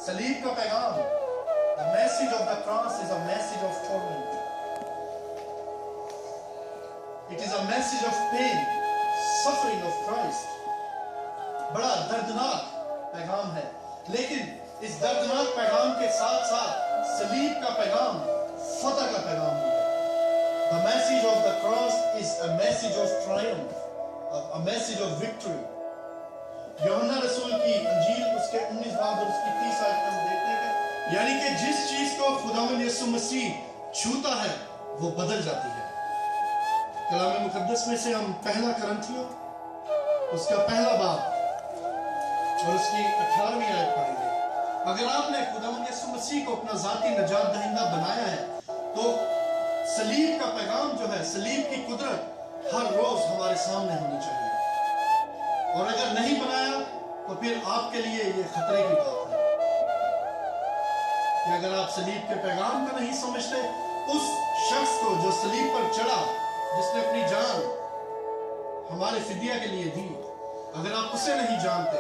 सलीब का पैगाम, the message of the cross is a message of torment. It is a message of pain, suffering of Christ. बड़ा दर्दनाक पैगाम है, लेकिन इस दर्दनाक पैगाम के साथ साथ सलीब का पैगाम फतह का पैगाम भी है. The message of the cross is a message of triumph, a message of victory. यूहन्ना रसूल की अंजील उसके 19 बाब और उसकी 30 आयत में हम देखते हैं, यानी कि जिस चीज को खुदावंद यीशु मसीह छूता है वो बदल जाती है. कलाम मुकद्दस में से हम पहला करंथियों उसका पहला बाब और उसकी 18वीं आयत पढ़ेंगे. अगर आपने खुदावंद यीशु मसीह को अपना जाती नजात दहिंदा बनाया है तो सलीब का पैगाम जो है, सलीब की कुदरत हर रोज हमारे सामने होनी चाहिए. और अगर नहीं बनाया तो फिर आपके लिए ये खतरे की बात है कि अगर आप सलीब के पैगाम को नहीं समझते, उस शख्स को जो सलीब पर चढ़ा, जिसने अपनी जान हमारे फिदिया के लिए दी, अगर आप उसे नहीं जानते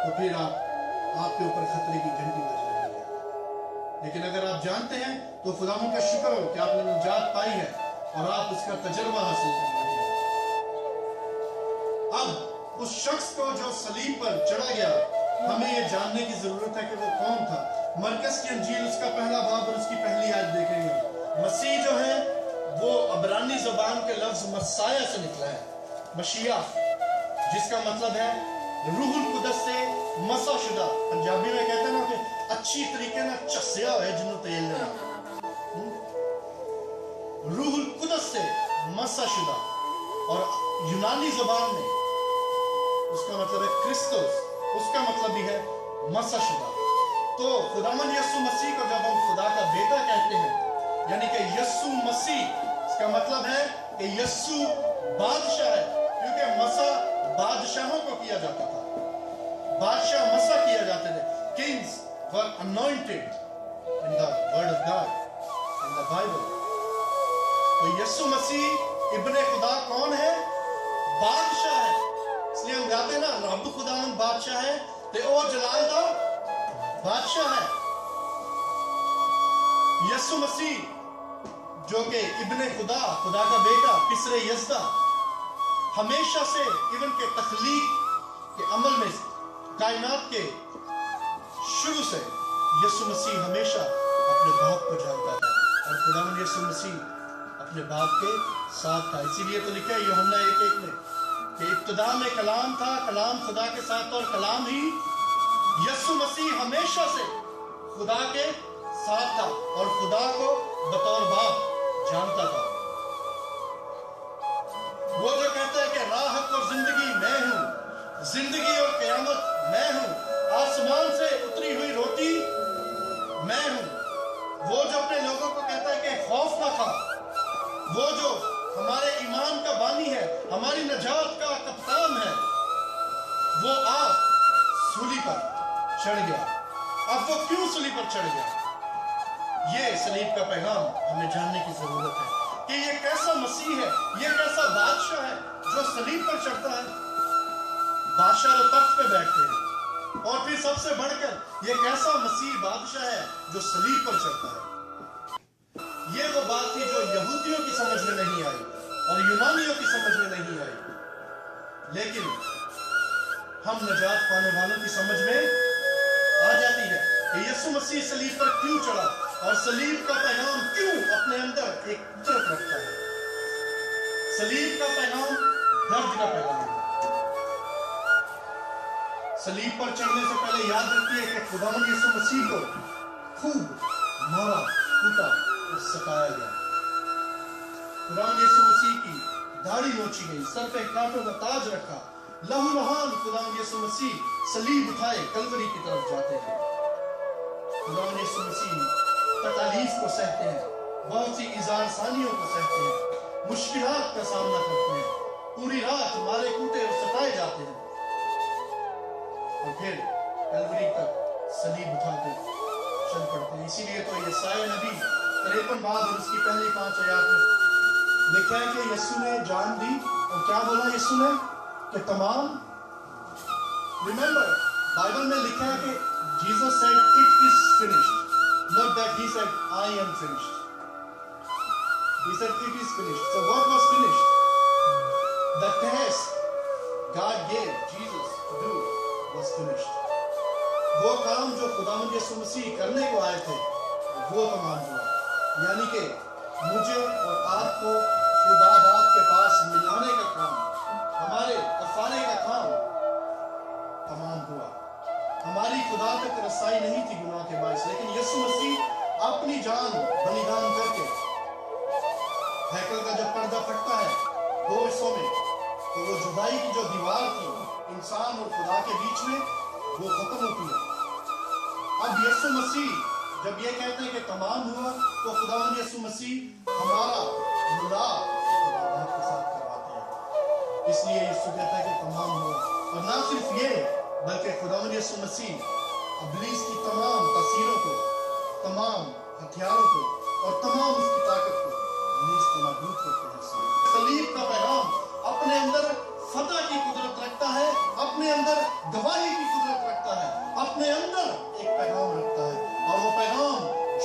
तो फिर आपके ऊपर खतरे की घंटी बज रही है. लेकिन अगर आप जानते हैं तो खुदावंद का शुक्र हो कि आपने निजात पाई है और आप उसका तजर्बा हासिल कर रहे हैं. अब उस शख्स को जो सलीब पर चढ़ा गया, हमें यह जानने की जरूरत है कि वो कौन था. मरकस की अंजील उसका पहला बाब और उसकी पहली आयत देखेंगे. मसीह जो है वो अबरानी जुबान के लफ्ज मसाया से निकला है, मशिया, जिसका मतलब है रूहुल कुदस से मसा शुदा. पंजाबी में कहते हैं ना कि अच्छी तरीके ना चस्या है जिन्हों तेल लेना. रूहुल कुदस से मसा शुदा, और यूनानी जुबान में उसका मतलब है क्रिस्तोस, उसका मतलब भी है मसा शुदा. तो खुदावंद यीशु मसीह को जब हम खुदा का बेटा कहते हैं, यानी कि यीशु मसीह, इसका मतलब है कि यीशु बादशाह है, क्योंकि मसा बादशाहों को किया जाता था, बादशाह मसा किया जाते थे. Kings were anointed in the word of God, in the Bible. तो यीशु मसीह इब्ने खुदा कौन है? बादशाह है. इसलिए हम गाते ना, रब खुदावंद बादशाह है ते ओ जलाल दा बादशाह है. यीशु मसीह जो कि इब्ने खुदा, खुदा का बेटा, पिसरे यज़दा, हमेशा से इवन के तख्लीक के अमल में, कायनात के शुरू से यीशु मसीह हमेशा अपने बाप को जानता था, और खुदावंद यीशु मसीह अपने बाप के साथ था. इसीलिए तो लिखा है यूहन्ना 1:1 में कि इब्तिदा में कलाम था, कलाम खुदा के साथ, और कलाम ही यीशु मसीह हमेशा से खुदा के साथ था और खुदा को बतौर बाप जानता था. वो जो कहता है कि राह, हक और जिंदगी मैं हूं, जिंदगी और क़यामत मैं हूं, आसमान से उतरी हुई रोटी मैं हूं. वो जो अपने लोगों को कहता है कि खौफ ना खा, वो जो हमारे ईमान का बानी है, हमारी नजात का कप्तान है, वो आप सूली पर चढ़ गया. अब वो क्यों सूली पर चढ़ गया? ये सलीब का पैगाम हमें जानने की जरूरत है कि ये कैसा मसीह है, ये कैसा बादशाह है जो सलीब पर चढ़ता है. बादशाह तो तख्त पे बैठते हैं, और फिर सबसे बढ़कर ये कैसा मसीह बादशाह है जो सलीब पर चढ़ता है. ये वो बात थी जो यहूदियों की समझ में नहीं आई और यूनानियों की समझ में नहीं आई, लेकिन हम नजात पाने वालों की समझ में आ जाती है कि यीशु मसीह सलीब पर क्यों चढ़ा और सलीब का पैगाम क्यों अपने अंदर एक कुदरत रखता है. सलीब का पैगाम दर्द का पैगाम है. सलीब पर चढ़ने से पहले याद रखिए कि खुदावंद यीशु मसीह को खूब मारा, कूटा और सताया गया. खुदावंद यीशु मसीह की दाढ़ी नोची गई, सर पे कांटों का ताज रखा, लहू लहान खुदावंद यीशु मसीह सलीब उठाए कलवरी की तरफ जाते हैं. खुदावंद यीशु मसीह तकलीफ को सहते हैं, बहुत सी इज़ारसानियों को सहते हैं, मुश्किलात का सामना करते हैं, पूरी रात मारे कूटे और सताए जाते हैं, और फिर कलवरी तक सलीब उठाकर चल पड़ते हैं. इसीलिए तो यशायाह नबी 53 बाब और उसकी पहली 5 आयत में लिखा है कि यीशु ने जान दी, और क्या बोला यीशु ने कि तमाम, रिमेंबर बाइबल में लिखा है कि Jesus said, "It is finished." Not that he said, "I am finished." He said, "It is finished." So what was finished? The task God gave Jesus to do was finished. वो काम जो खुदावंद यीशु मसीह करने को आए थे वो तमाम हुआ। यानी कि मुझे और आपको खुदा बाप के पास मिलाने का काम, हमारे कफारे का काम तमाम हुआ। हमारी खुदा तक रसाई नहीं थी गुनाह के बायस, लेकिन यीशु मसीह अपनी जान बलिदान करके हैकल का जब पर्दा फटता है 2 हिस्सों में, तो वो जुदाई की जो दीवार थी इंसान और खुदा के बीच में, वो खत्म होती है। अब यीशु मसीह जब ये कहते हैं कि तमाम हुआ, तो खुदावंद यीशु मसीह हमारा मिलाप खुदा बाप के साथ करवाते हैं। इसलिए यीशु कहता है कि तमाम हुआ। और ना सिर्फ ये, बल्कि खुदावंद यीशु मसीह इब्लीस की तमाम तस्वीरों को, तमाम हथियारों को और तमाम उसकी ताकत को नेस्तनाबूद करते हैं। सलीब का पैगाम अपने अंदर फतह की कुदरत रखता है, अपने अंदर गवाही की कुदरत रखता है, अपने अंदर एक पैगाम रखता है। और वो पैगाम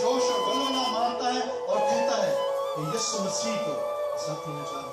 जोश और गलगला मारता है और कहता है कि यीशु मसीह को सत्य में जाना